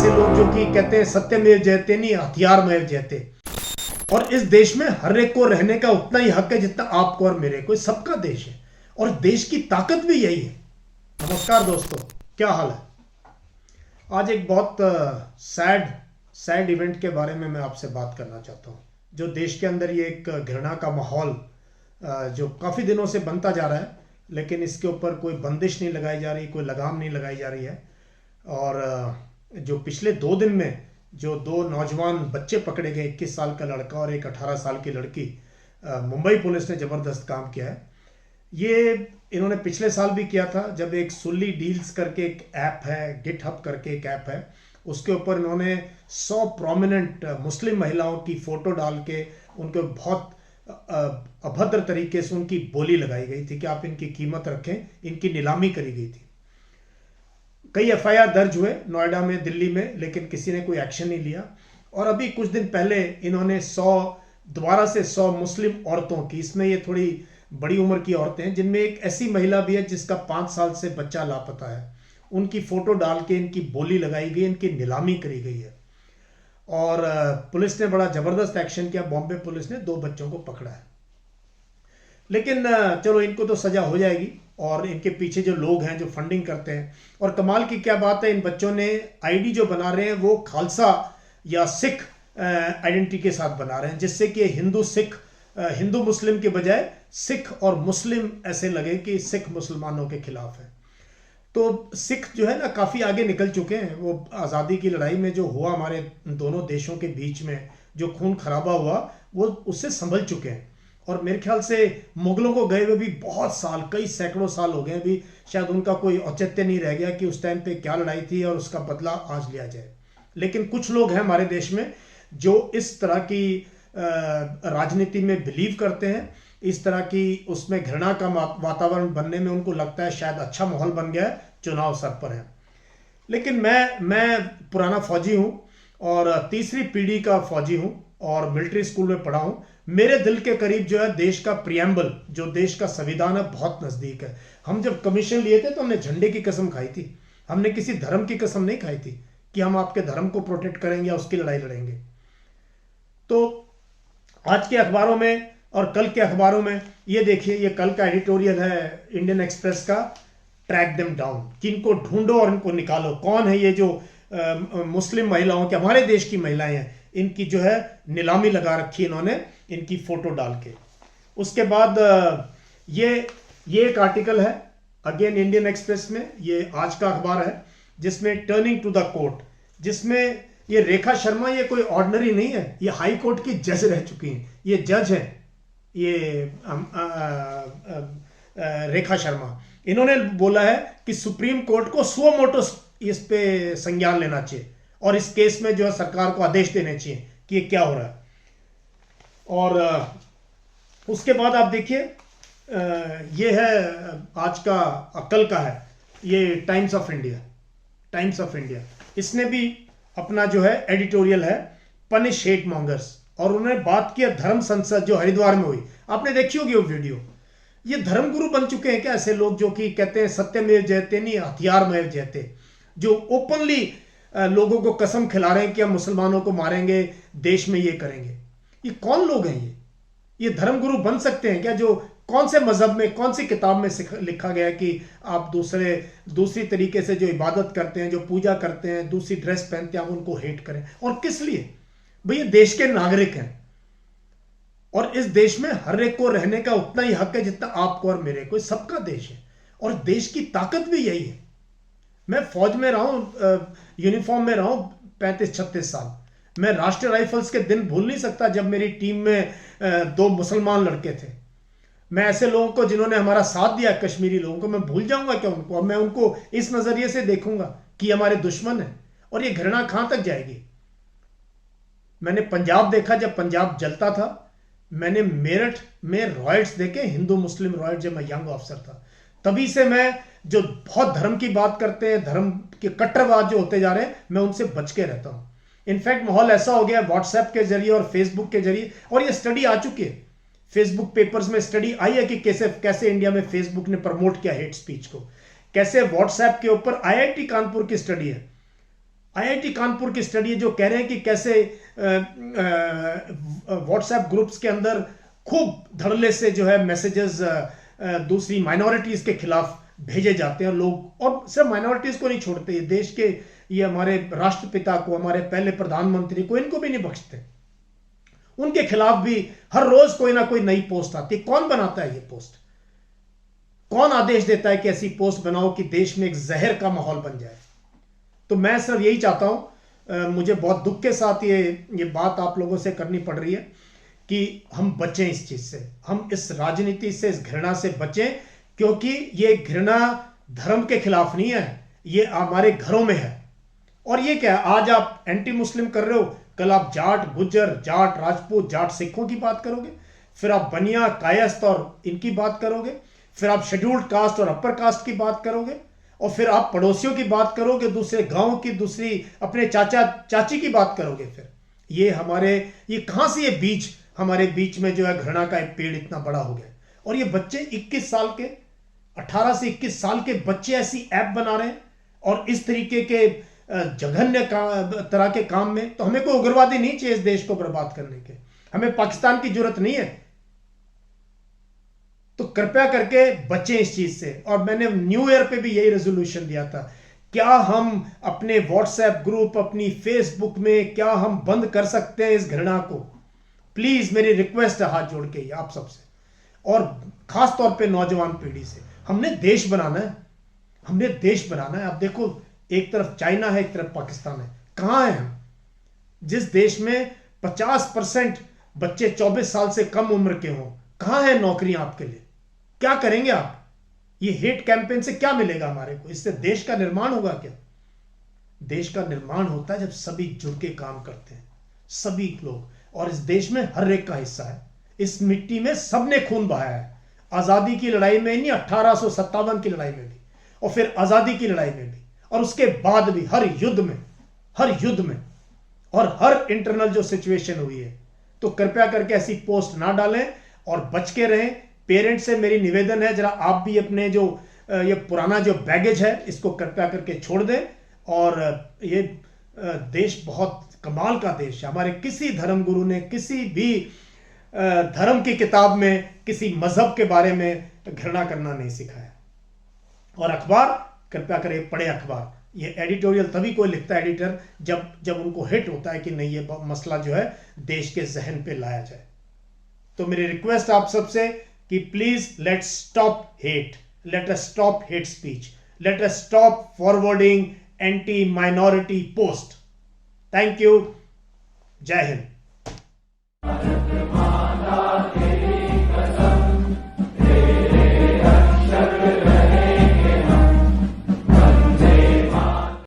ऐसे लोग जो कि कहते हैं सत्यमेव जयते नहीं हथियार में जयते। और इस देश में हर एक को रहने का उतना ही हक है जितना आपको और मेरे को। सबका देश है और देश की ताकत भी यही है। नमस्कार दोस्तों, क्या हाल है? आज एक बहुत सैड इवेंट के बारे में मैं आपसे बात करना चाहता हूँ। जो देश के अंदर ये एक घृणा का माहौल जो काफ़ी दिनों से बनता जा रहा है, लेकिन इसके ऊपर कोई बंदिश नहीं लगाई जा रही, कोई लगाम नहीं लगाई जा रही है। और जो पिछले 2 दिन में जो 2 नौजवान बच्चे पकड़े गए, 21 साल का लड़का और एक 18 साल की लड़की, मुंबई पुलिस ने ज़बरदस्त काम किया है। ये इन्होंने पिछले साल भी किया था, जब एक सुल्ली डील्स करके एक ऐप है, गिटहब करके एक ऐप है, उसके ऊपर इन्होंने 100 प्रोमिनेंट मुस्लिम महिलाओं की फ़ोटो डाल के उनको बहुत अभद्र तरीके से उनकी बोली लगाई गई थी कि आप इनकी कीमत रखें, इनकी नीलामी करी गई थी। कई एफआईआर दर्ज हुए नोएडा में, दिल्ली में, लेकिन किसी ने कोई एक्शन नहीं लिया। और अभी कुछ दिन पहले इन्होंने दोबारा से 100 मुस्लिम औरतों की, इसमें ये थोड़ी बड़ी उम्र की औरतें हैं, जिनमें एक ऐसी महिला भी है जिसका 5 साल से बच्चा लापता है, उनकी फ़ोटो डाल के इनकी बोली लगाई गई, इनकी नीलामी करी गई है। और पुलिस ने बड़ा ज़बरदस्त एक्शन किया। बॉम्बे पुलिस ने 2 बच्चों को पकड़ा है। लेकिन चलो, इनको तो सज़ा हो जाएगी। और इनके पीछे जो लोग हैं जो फंडिंग करते हैं, और कमाल की क्या बात है, इन बच्चों ने आईडी जो बना रहे हैं वो खालसा या सिख आइडेंटिटी के साथ बना रहे हैं, जिससे कि हिंदू मुस्लिम के बजाय सिख और मुस्लिम ऐसे लगे कि सिख मुसलमानों के खिलाफ है। तो सिख जो है ना काफ़ी आगे निकल चुके हैं। वो आज़ादी की लड़ाई में जो हुआ हमारे दोनों देशों के बीच में, जो खून खराबा हुआ, वो उससे संभल चुके हैं। और मेरे ख्याल से मुगलों को गए हुए भी बहुत साल, कई सैकड़ों साल हो गए, अभी शायद उनका कोई औचित्य नहीं रह गया कि उस टाइम पे क्या लड़ाई थी और उसका बदला आज लिया जाए। लेकिन कुछ लोग हैं हमारे देश में जो इस तरह की राजनीति में बिलीव करते हैं, इस तरह की उसमें घृणा का वातावरण बनने में उनको लगता है शायद अच्छा माहौल बन गया है, चुनाव सर पर है। लेकिन मैं पुराना फौजी हूँ और तीसरी पीढ़ी का फौजी हूँ और मिलिट्री स्कूल में पढ़ा हूँ। मेरे दिल के करीब जो है देश का प्रियम्बल, जो देश का संविधान है, बहुत नज़दीक है। हम जब कमीशन लिए थे तो हमने झंडे की कसम खाई थी, हमने किसी धर्म की कसम नहीं खाई थी कि हम आपके धर्म को प्रोटेक्ट करेंगे या उसकी लड़ाई लड़ेंगे। तो आज के अखबारों में और कल के अखबारों में ये देखिए, ये कल का एडिटोरियल है इंडियन एक्सप्रेस का, ट्रैक देम डाउन, कि इनको ढूंढो और इनको निकालो। कौन है ये जो मुस्लिम महिलाओं के, हमारे देश की महिलाएं हैं, इनकी जो है नीलामी लगा रखी है इन्होंने, इनकी फोटो डाल के। उसके बाद ये एक आर्टिकल है अगेन इंडियन एक्सप्रेस में, ये आज का अखबार है, जिसमें टर्निंग टू द कोर्ट, जिसमें ये रेखा शर्मा, ये कोई ऑर्डिनरी नहीं है, ये हाई कोर्ट की जज रह चुकी हैं, ये जज हैं, ये रेखा शर्मा। इन्होंने बोला है कि सुप्रीम कोर्ट को सुओ मोटो इस पे संज्ञान लेना चाहिए और इस केस में जो है सरकार को आदेश देने चाहिए कि ये क्या हो रहा है। और उसके बाद आप देखिए, ये है आज का, कल का है, ये टाइम्स ऑफ इंडिया, इसने भी अपना जो है एडिटोरियल है, पनिश हेट मॉन्गर्स, और उन्होंने बात किया धर्म संसद जो हरिद्वार में हुई। आपने देखी होगी वो वीडियो। ये धर्मगुरु बन चुके हैं क्या ऐसे लोग जो कि कहते हैं सत्यमेव जयते नहीं हथियार में जयते, जो ओपनली लोगों को कसम खिला रहे हैं कि हम मुसलमानों को मारेंगे, देश में ये करेंगे। ये कौन लोग हैं? ये धर्मगुरु बन सकते हैं क्या? जो कौन से मजहब में, कौन सी किताब में लिखा गया है कि आप दूसरी तरीके से जो इबादत करते हैं, जो पूजा करते हैं, दूसरी ड्रेस पहनते हैं, आप उनको हेट करें? और किस लिए? भैया देश के नागरिक हैं और इस देश में हर एक को रहने का उतना ही हक है जितना आपको और मेरे को। सबका देश है और देश की ताकत भी यही है। मैं फौज में रहा हूं, यूनिफॉर्म में रहा हूं 35-36 साल। मैं राष्ट्रीय राइफल्स के दिन भूल नहीं सकता जब मेरी टीम में 2 मुसलमान लड़के थे। मैं ऐसे लोगों को जिन्होंने हमारा साथ दिया, कश्मीरी लोगों को, मैं भूल जाऊंगा क्या उनको? अब मैं उनको इस नजरिए से देखूंगा कि हमारे दुश्मन है। और ये घृणा कहां तक जाएगी? मैंने पंजाब देखा, जब पंजाब जलता था। मैंने मेरठ में रॉयट्स देखे, हिंदू मुस्लिम रॉयट, जब मैं यंग ऑफिसर था। तभी से मैं, जो बहुत धर्म की बात करते हैं, धर्म के कट्टरवाद जो होते जा रहे हैं, मैं उनसे बच के रहता हूं। इनफैक्ट माहौल ऐसा हो गया व्हाट्सएप के जरिए और फेसबुक के जरिए, और ये स्टडी आ चुकी है, फेसबुक पेपर्स में स्टडी आई है कि कैसे इंडिया में फेसबुक ने प्रमोट किया हेट स्पीच को, कैसे व्हाट्सएप के ऊपर। आईआईटी कानपुर की स्टडी है, आईआईटी कानपुर की स्टडी जो कह रहे हैं कि कैसे व्हाट्सएप ग्रुप्स के अंदर खूब धड़ल्ले से जो है मैसेजेस दूसरी माइनॉरिटीज के खिलाफ भेजे जाते हैं लोग, और सिर्फ माइनॉरिटीज को नहीं छोड़ते, ये देश के, ये हमारे राष्ट्रपिता को, हमारे पहले प्रधानमंत्री को, इनको भी नहीं बख्शते। उनके खिलाफ भी हर रोज कोई ना कोई नई पोस्ट आती है। कौन बनाता है ये पोस्ट? कौन आदेश देता है कि ऐसी पोस्ट बनाओ कि देश में एक जहर का माहौल बन जाए? तो मैं सिर्फ यही चाहता हूं, मुझे बहुत दुख के साथ ये बात आप लोगों से करनी पड़ रही है कि हम बचें इस चीज से, हम इस राजनीति से, इस घृणा से बचें, क्योंकि ये घृणा धर्म के खिलाफ नहीं है, ये हमारे घरों में है। और ये क्या है, आज आप एंटी मुस्लिम कर रहे हो, कल आप जाट, गुज्जर, जाट, राजपूत, जाट सिखों की बात करोगे, फिर आप बनिया, कायस्थ और इनकी बात करोगे, फिर आप शेड्यूल्ड कास्ट और अपर कास्ट की बात करोगे, और फिर आप पड़ोसियों की बात करोगे, दूसरे गांव की, दूसरी अपने चाचा चाची की बात करोगे। फिर ये कहां से ये बीज हमारे बीच में जो है घृणा का एक पेड़ इतना बड़ा हो गया। और ये बच्चे 21 साल के, 18 से 21 साल के बच्चे ऐसी ऐप बना रहे हैं और इस तरीके के जघन्य तरह के काम में। तो हमें कोई उग्रवादी नहीं चाहिए इस देश को बर्बाद करने के, हमें पाकिस्तान की जरूरत नहीं है। तो कृपया करके बचें इस चीज से। और मैंने न्यू ईयर पे भी यही रेजोल्यूशन दिया था, क्या हम अपने व्हाट्सएप ग्रुप, अपनी फेसबुक में क्या हम बंद कर सकते हैं इस घृणा को? प्लीज मेरी रिक्वेस्ट है हाथ जोड़ के आप सबसे, और खास तौर पे नौजवान पीढ़ी से। हमने देश बनाना है, हमने देश बनाना है। आप देखो, एक तरफ चाइना है, एक तरफ पाकिस्तान है, कहां है हम? जिस देश में 50% बच्चे 24 साल से कम उम्र के हों, कहां है नौकरियां आपके लिए? क्या करेंगे आप? ये हेट कैंपेन से क्या मिलेगा हमारे को? इससे देश का निर्माण होगा क्या? देश का निर्माण होता है जब सभी जुड़ के काम करते हैं, सभी लोग। और इस देश में हर एक का हिस्सा है, इस मिट्टी में सबने खून बहाया है, आजादी की लड़ाई में नहीं, 1857 की लड़ाई में भी, और फिर आजादी की लड़ाई में भी, और उसके बाद भी हर युद्ध में और हर इंटरनल जो सिचुएशन हुई है। तो कृपया करके ऐसी पोस्ट ना डालें और बच के रहें। पेरेंट्स से मेरी निवेदन है, जरा आप भी अपने जो ये पुराना जो बैगेज है इसको कृपया करके छोड़ दें। और ये देश बहुत कमाल का देश है। हमारे किसी धर्मगुरु ने किसी भी धर्म की किताब में किसी मजहब के बारे में घृणा करना नहीं सिखाया। और अखबार कृपया करें, पढ़े अखबार। ये एडिटोरियल तभी कोई लिखता है एडिटर जब उनको हिट होता है कि नहीं, ये मसला जो है देश के जहन पे लाया जाए। तो मेरी रिक्वेस्ट आप सबसे कि please let's stop hate, let us stop hate speech, let us stop forwarding anti minority post. Thank you. जय हिंद।